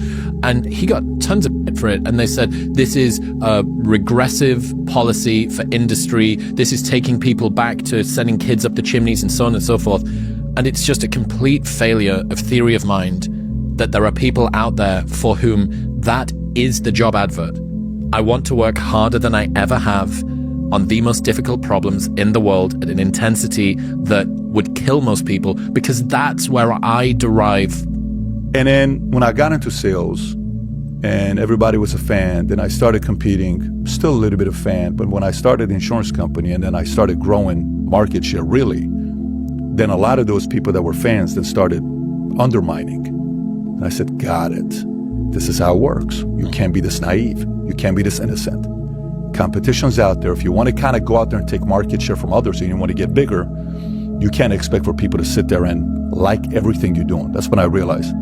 And he got tons of shit for it, and they said, this is a regressive policy for industry, this is taking people back to sending kids up the chimneys and so on and so forth. And it's just a complete failure of theory of mind that there are people out there for whom that is the job advert. I want to work harder than I ever have on the most difficult problems in the world at an intensity that would kill most people, because that's where I derive. And then when I got into sales and everybody was a fan, then I started competing, still a little bit of fan, but when I started the insurance company and then I started growing market share really, then a lot of those people that were fans then started undermining. And I said, got it. This is how it works. You can't be this naive. You can't be this innocent. Competition's out there. If you want to kind of go out there and take market share from others and you want to get bigger, you can't expect for people to sit there and like everything you're doing. That's when I realized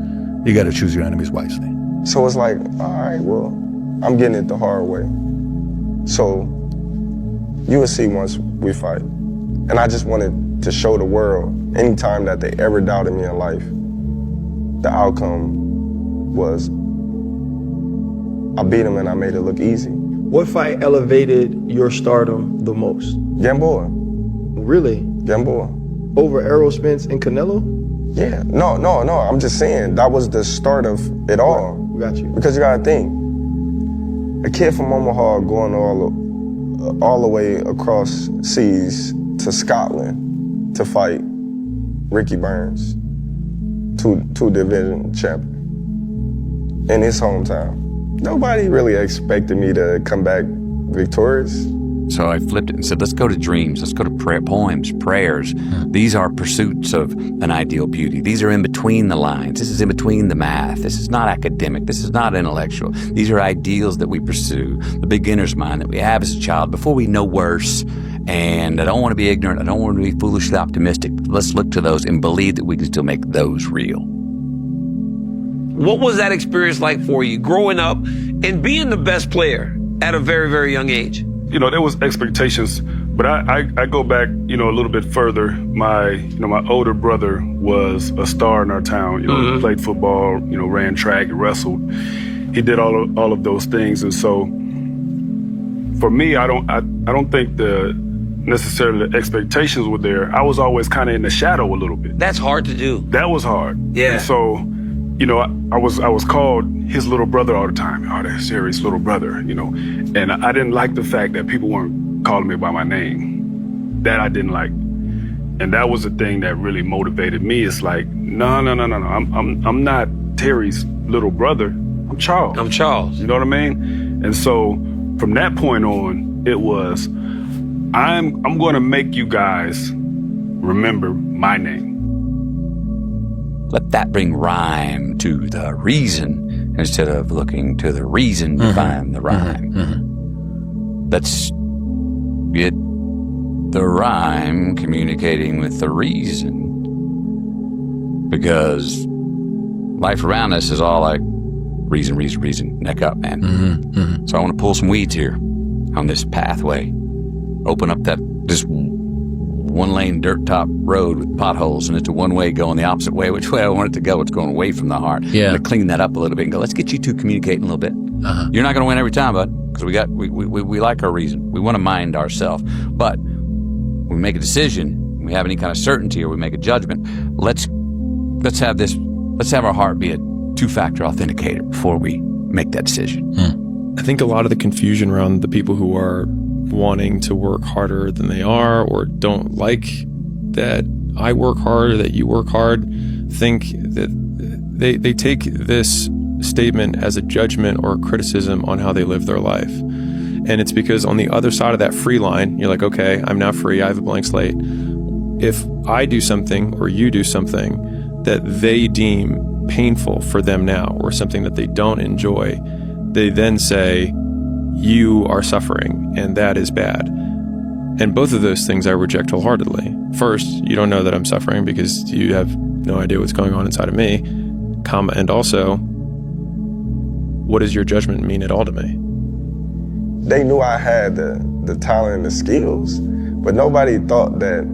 you got to choose your enemies wisely. So it's like, all right, well, I'm getting it the hard way. So you will see once we fight. And I just wanted to show the world, anytime that they ever doubted me in life, the outcome was I beat them and I made it look easy. What fight elevated your stardom the most? Gamboa. Really? Gamboa. Over Errol Spence and Canelo? Yeah. No. I'm just saying that was the start of it all. Right. Got you. Because you gotta think, a kid from Omaha going all the way across seas to Scotland to fight Ricky Burns, two division champion in his hometown. Nobody really expected me to come back victorious. So I flipped it and said, let's go to dreams. Let's go to poems, prayers. These are pursuits of an ideal beauty. These are in between the lines. This is in between the math. This is not academic. This is not intellectual. These are ideals that we pursue, the beginner's mind that we have as a child before we know worse. And I don't want to be ignorant. I don't want to be foolishly optimistic. Let's look to those and believe that we can still make those real. What was that experience like for you, growing up and being the best player at a very, very young age? You know, there was expectations, but I go back, you know, a little bit further. My older brother was a star in our town. You know, he played football, you know, ran track, wrestled. He did all of those things, and so for me, I don't think necessarily the expectations were there. I was always kind of in the shadow a little bit. That's hard to do. That was hard. Yeah. And so, you know, I was called his little brother all the time. Oh, that serious little brother, you know. And I didn't like the fact that people weren't calling me by my name. That I didn't like. And that was the thing that really motivated me. It's like, no. I'm not Terry's little brother. I'm Charles. I'm Charles. You know what I mean? And so from that point on, it was, I'm going to make you guys remember my name. Let that bring rhyme to the reason instead of looking to the reason to find the rhyme. Let's get the rhyme communicating with the reason. Because life around us is all like reason, neck up, man. So I want to pull some weeds here on this pathway. Open up this one-lane dirt-top road with potholes, and it's a one-way going the opposite way. Which way I want it to go? It's going away from the heart. Yeah. I'm gonna clean that up a little bit and go, let's get you two communicating a little bit. You're not going to win every time, bud, because we like our reason. We want to mind ourselves. But when we make a decision, we have any kind of certainty, or we make a judgment, let's have our heart be a two-factor authenticator before we make that decision. I think a lot of the confusion around the people who are wanting to work harder than they are, or don't like that I work hard or that you work hard, think that they take this statement as a judgment or a criticism on how they live their life. And it's because on the other side of that free line, you're like, okay, I'm now free, I have a blank slate. If I do something or you do something that they deem painful for them now, or something that they don't enjoy, they then say, you are suffering, and that is bad. And both of those things I reject wholeheartedly. First, you don't know that I'm suffering because you have no idea what's going on inside of me, and also, what does your judgment mean at all to me? They knew I had the talent and the skills, but nobody thought that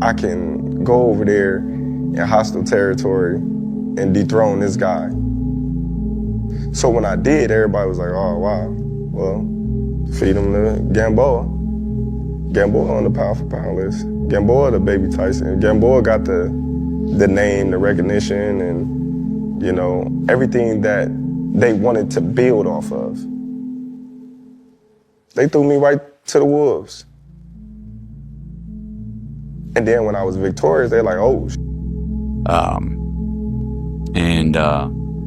I can go over there in hostile territory and dethrone this guy. So when I did, everybody was like, oh, wow. Well, feed him to Gamboa. Gamboa on the pound for pound list. Gamboa the baby Tyson. Gamboa got the name, the recognition, and, you know, everything that they wanted to build off of. They threw me right to the wolves. And then when I was victorious, they're like, oh.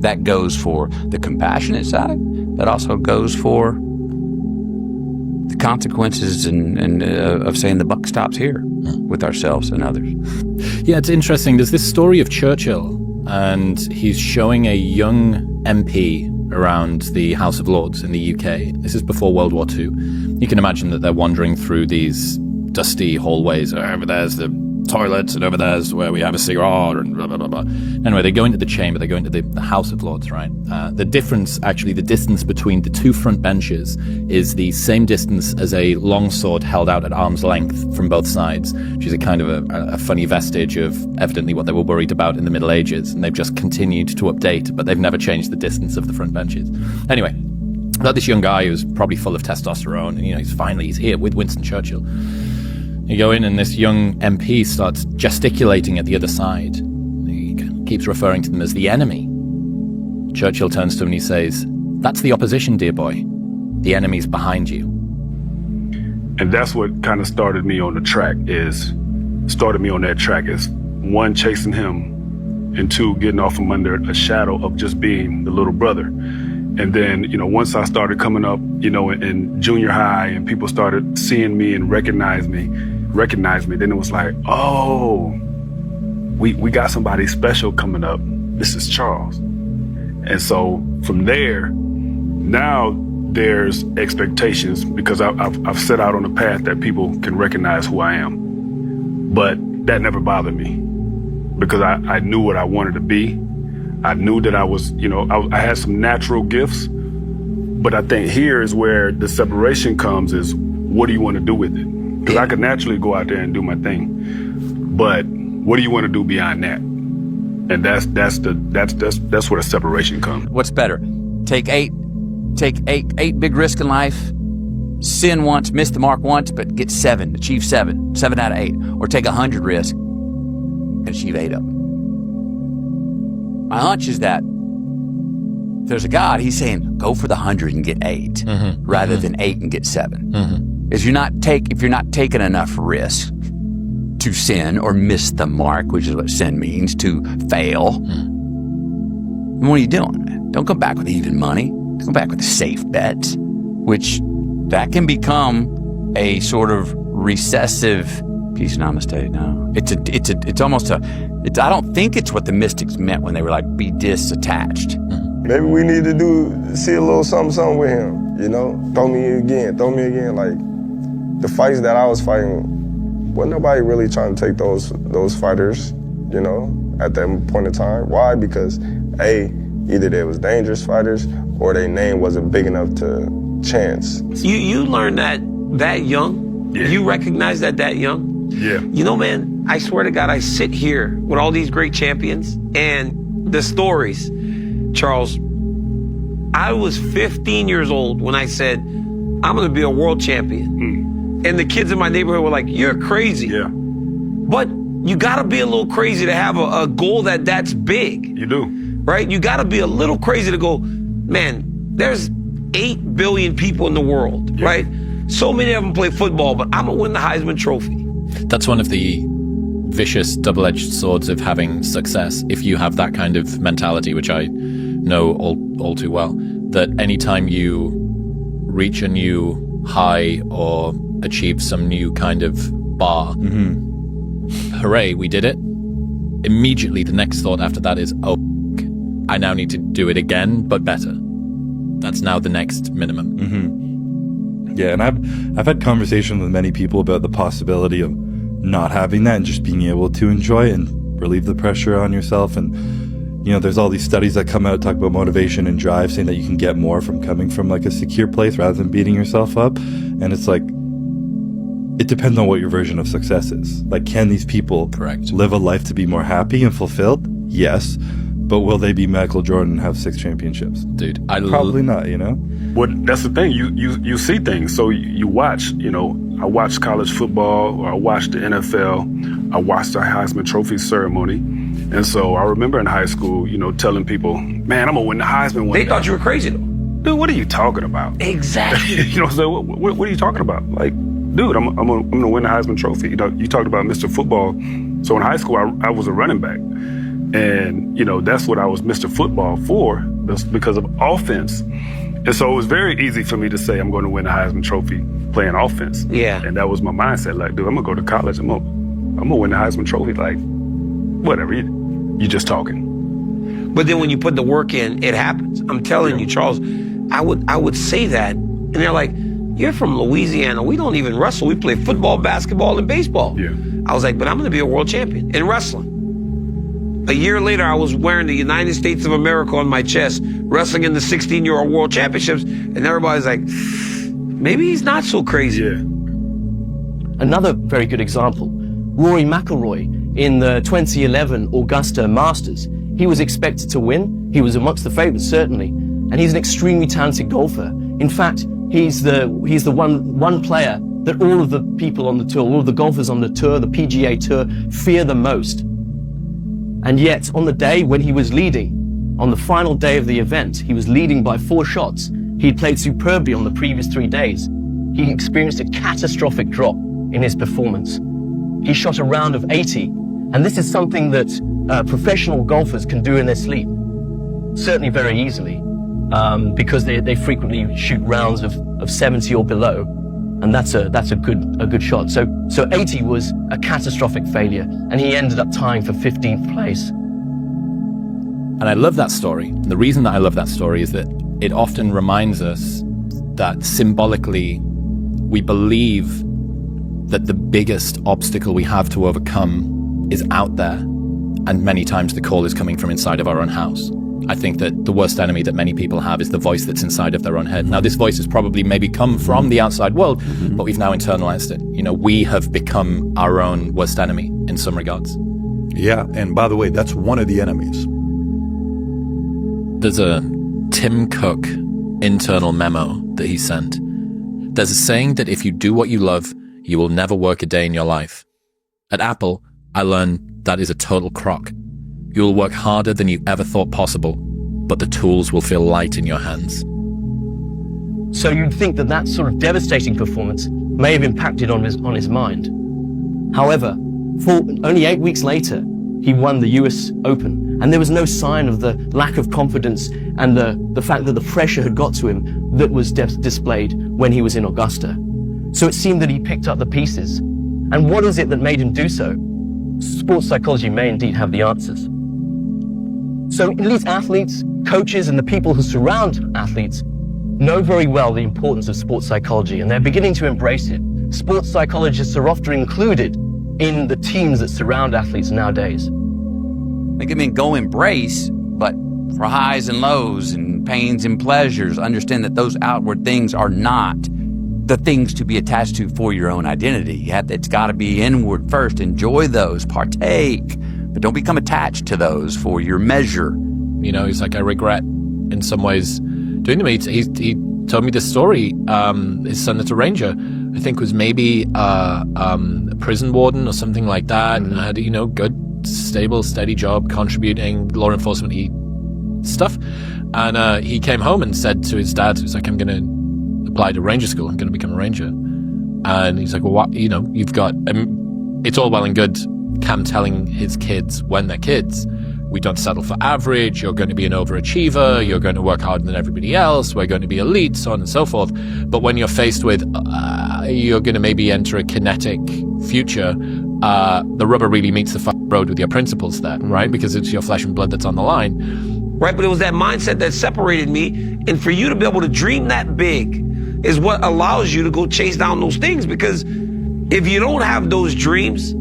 That goes for the compassionate side. That also goes for the consequences and of saying the buck stops here with ourselves and others. Yeah, it's interesting. There's this story of Churchill, and he's showing a young MP around the House of Lords in the UK. This is before World War II. You can imagine that they're wandering through these dusty hallways. Over there's the toilets, and over there's where we have a cigar, and blah, blah, blah, blah. Anyway, they go into the chamber, they go into the House of Lords, right? The difference, actually, the distance between the two front benches is the same distance as a longsword held out at arm's length from both sides, which is a kind of a funny vestige of evidently what they were worried about in the Middle Ages, and they've just continued to update, but they've never changed the distance of the front benches. Anyway, about this young guy who's probably full of testosterone, and he's here with Winston Churchill. You go in and this young MP starts gesticulating at the other side. He keeps referring to them as the enemy. Churchill turns to him and he says, "That's the opposition, dear boy. The enemy's behind you." And that's what kind of started me on that track is, one, chasing him, and two, getting off from under a shadow of just being the little brother. And then, once I started coming up, in junior high and people started seeing me and recognize me, then it was like, oh, we got somebody special coming up. This is Charles. And so from there, now there's expectations because I've set out on a path that people can recognize who I am. But that never bothered me because I knew what I wanted to be. I knew that I was, I had some natural gifts, but I think here is where the separation comes is, what do you want to do with it? Because I could naturally go out there and do my thing, but what do you want to do beyond that? And that's where the separation comes. What's better? Take eight big risks in life, sin once, miss the mark once, but get achieve seven out of 8, or take 100 risks and achieve 8 of them. My hunch is that if there's a God, he's saying, go for the 100 and get 8, rather than 8 and get 7. If you're not taking enough risk to sin or miss the mark, which is what sin means, to fail, then what are you doing, man? Don't come back with even money. Don't come back with safe bets, which that can become a sort of recessive peace and namaste. No, it's almost I don't think it's what the mystics meant when they were like, be disattached. Maybe we need to see a little something with him, Throw me again. Like, the fights that I was fighting, wasn't nobody really trying to take those fighters, at that point in time. Why? Because, either they was dangerous fighters or their name wasn't big enough to chance. You learned that young? Yeah. You recognize that young? Yeah. Man, I swear to God, I sit here with all these great champions and the stories. Charles, I was 15 years old when I said, I'm going to be a world champion. And the kids in my neighborhood were like, you're crazy. Yeah. But you got to be a little crazy to have a goal that's big. You do. Right? You got to be a little crazy to go, man, there's 8 billion people in the world, right? So many of them play football, but I'm going to win the Heisman Trophy. That's one of the vicious double-edged swords of having success. If you have that kind of mentality, which I know all too well, that anytime you reach a new high or achieve some new kind of bar, hooray, we did it. Immediately the next thought after that is, oh, I now need to do it again, but better. That's now the next minimum. Yeah, and I've had conversations with many people about the possibility of not having that and just being able to enjoy it and relieve the pressure on yourself. And, there's all these studies that come out talk about motivation and drive, saying that you can get more from coming from like a secure place rather than beating yourself up. And it's like, it depends on what your version of success is. Like, can these people live a life to be more happy and fulfilled? Yes. But will they be Michael Jordan and have 6 championships? Dude, probably not, Well, that's the thing. You see things. So you watch, I watched college football, or I watched the NFL. I watched the Heisman Trophy ceremony. And so I remember in high school, telling people, man, I'm going to win the Heisman one day. They thought you were crazy, though. Dude, what are you talking about? Exactly. So what are you talking about? Like, dude, I'm going to win the Heisman Trophy. You talked about Mr. Football. So in high school, I was a running back. And, that's what I was Mr. Football for, because of offense. And so it was very easy for me to say I'm going to win the Heisman Trophy playing offense. Yeah. And that was my mindset. Like, dude, I'm going to go to college. I'm going to win the Heisman Trophy. Like, whatever. You're just talking. But then when you put the work in, it happens. I'm telling you, Charles, I would say that. And they're like, you're from Louisiana. We don't even wrestle. We play football, basketball, and baseball. Yeah. I was like, but I'm going to be a world champion in wrestling. A year later, I was wearing the United States of America on my chest, wrestling in the 16-year-old world championships, and everybody's like, maybe he's not so crazy. Yeah. Another very good example, Rory McIlroy in the 2011 Augusta Masters. He was expected to win. He was amongst the favorites, certainly. And he's an extremely talented golfer. In fact, he's the one player that all of the people on the tour, all of the golfers on the tour, the PGA Tour, fear the most. And yet, on the day when he was leading, on the final day of the event, he was leading by 4 shots. He'd played superbly on the previous 3 days. He experienced a catastrophic drop in his performance. He shot a round of 80, and this is something that professional golfers can do in their sleep, certainly very easily, because they frequently shoot rounds of 70 or below, and that's a good shot. So 80 was a catastrophic failure, and he ended up tying for 15th place. And I love that story. And the reason that I love that story is that it often reminds us that symbolically we believe that the biggest obstacle we have to overcome is out there, and many times the call is coming from inside of our own house. I think that the worst enemy that many people have is the voice that's inside of their own head. Now, this voice has probably maybe come from the outside world, but we've now internalized it. You know, we have become our own worst enemy in some regards. Yeah, and by the way, that's one of the enemies. There's a Tim Cook internal memo that he sent. There's a saying that if you do what you love, you will never work a day in your life. At Apple, I learned that is a total crock. You will work harder than you ever thought possible, but the tools will feel light in your hands. So you'd think that sort of devastating performance may have impacted on his mind. However, only 8 weeks later, he won the US Open, and there was no sign of the lack of confidence and the fact that the pressure had got to him that was displayed when he was in Augusta. So it seemed that he picked up the pieces. And what is it that made him do so? Sports psychology may indeed have the answers. So elite athletes, coaches, and the people who surround athletes know very well the importance of sports psychology, and they're beginning to embrace it. Sports psychologists are often included in the teams that surround athletes nowadays. They can mean go embrace, but for highs and lows and pains and pleasures, understand that those outward things are not the things to be attached to for your own identity. It's got to be inward first. Enjoy those, partake, but don't become attached to those for your measure. You know, he's like, I regret in some ways doing them. He told me this story. His son that's a ranger, I think was maybe a prison warden or something like that. And had, good, stable, steady job, contributing, law enforcement-y stuff. And he came home and said to his dad, he's like, I'm going to apply to ranger school. I'm going to become a ranger. And he's like, well, what, you've got, it's all well and good Cam telling his kids when they're kids, we don't settle for average, you're going to be an overachiever, you're going to work harder than everybody else, we're going to be elite, so on and so forth. But when you're faced with, you're going to maybe enter a kinetic future, the rubber really meets the road with your principles there, right? Because it's your flesh and blood that's on the line. Right, but it was that mindset that separated me, and for you to be able to dream that big is what allows you to go chase down those things, because if you don't have those dreams,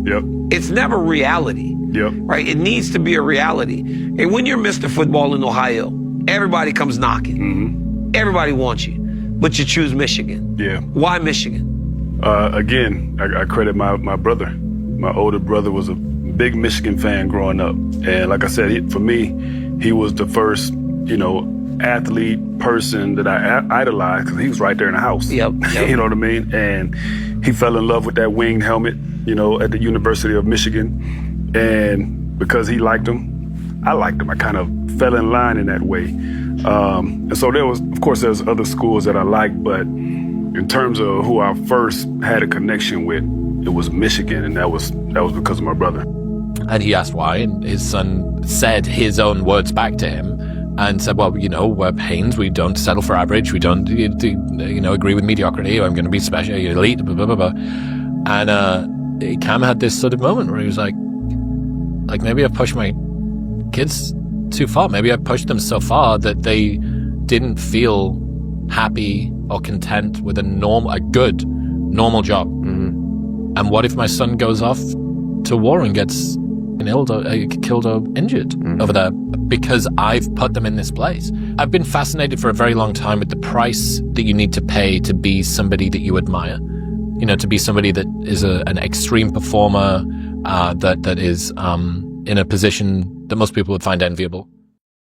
it's never reality. Right? It needs to be a reality. And when you're Mr. Football in Ohio, everybody comes knocking. Everybody wants you, but you choose Michigan. Why Michigan? Again, I credit my brother. My older brother was a big Michigan fan growing up. And like I said, for me, he was the first, athlete person that I idolized, because he was right there in the house. You know what I mean? And he fell in love with that winged helmet, at the University of Michigan. And because he liked him, I liked him. I kind of fell in line in that way. And so there's other schools that I liked, but in terms of who I first had a connection with, it was Michigan, and that was because of my brother. And he asked why, and his son said his own words back to him and said, well, we're Haynes, we don't settle for average, we don't, agree with mediocrity, I'm going to be special, elite, blah, blah, blah, blah. And Cam had this sort of moment where he was like, maybe I pushed my kids too far. Maybe I pushed them so far that they didn't feel happy or content with a good, normal job. And what if my son goes off to war and gets killed or injured over there because I've put them in this place. I've been fascinated for a very long time with the price that you need to pay to be somebody that you admire. You know, to be somebody that is an extreme performer, that is in a position that most people would find enviable.